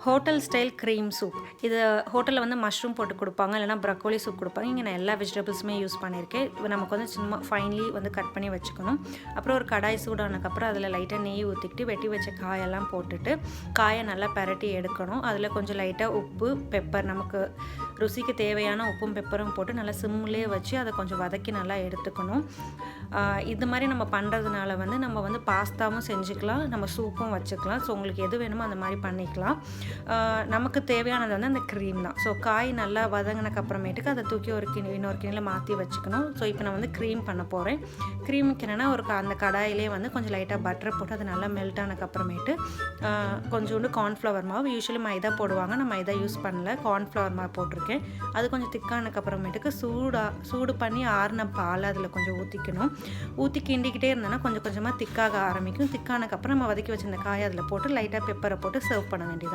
Hotel style cream soup. இது ஹோட்டலில் வந்து மஷ்ரூம் போட்டு கொடுப்பாங்க, இல்லைனா ப்ரக்கோலி சூப் கொடுப்பாங்க. இங்கே நான் எல்லா வெஜிடபிள்ஸுமே யூஸ் பண்ணியிருக்கேன். இது நமக்கு வந்து சும்மா ஃபைன்லி வந்து கட் பண்ணி வச்சுக்கணும். அப்புறம் ஒரு கடாய் சூடானதுக்கப்புறம் அதில் லைட்டாக நெய் ஊற்றிக்கிட்டு வெட்டி வச்ச காயெல்லாம் போட்டுட்டு காயை நல்லா பரட்டி எடுக்கணும். அதில் கொஞ்சம் லைட்டாக உப்பு, பெப்பர், நமக்கு ருசிக்கு தேவையான உப்பும் பெப்பரும் போட்டு நல்லா சிம்லேயே வச்சு அதை கொஞ்சம் வதக்கி நல்லா எடுத்துக்கணும். இது மாதிரி நம்ம பண்ணுறதுனால வந்து நம்ம வந்து பாஸ்தாவும் செஞ்சுக்கலாம், நம்ம சூப்பும் வச்சுக்கலாம். ஸோ உங்களுக்கு எது வேணுமோ அந்த மாதிரி பண்ணிக்கலாம். நமக்கு தேவையானது வந்து அந்த க்ரீம் தான். ஸோ காய் நல்லா வதங்கினக்கப்புறமேட்டுக்கு அதை தூக்கி இன்னொரு கிண்ணியில் மாற்றி வச்சுக்கணும். ஸோ இப்போ நான் வந்து க்ரீம் பண்ண போகிறேன். க்ரீமுக்கு என்னென்னா அந்த கடாயிலே வந்து கொஞ்சம் லைட்டாக பட்டர் போட்டு அது நல்லா மெல்ட் ஆனதுக்கப்புறமேட்டு கொஞ்சோண்டு கார்ன்ஃப்ளவர் மாவு, யூஸ்வலி மைதா போடுவாங்க, நான் மைதா யூஸ் பண்ணல, கார்ன்ஃப்ளவர் மாவு போட்டிருக்கேன். அது கொஞ்சம் திக்கானதுக்கப்புறமேட்டுக்கு சூடு பண்ணி ஆறின பால் அதில் கொஞ்சம் ஊற்றி கிண்டிக்கிட்டே இருந்தோன்னா கொஞ்சம் கொஞ்சமாக திக்காக ஆரம்பிக்கும். திக்கானதுக்கப்புறம் நம்ம வதக்கி வச்சிருந்த காயை அதில் போட்டு லைட்டாக பெப்பரை போட்டு சர்வ் பண்ண வேண்டியது.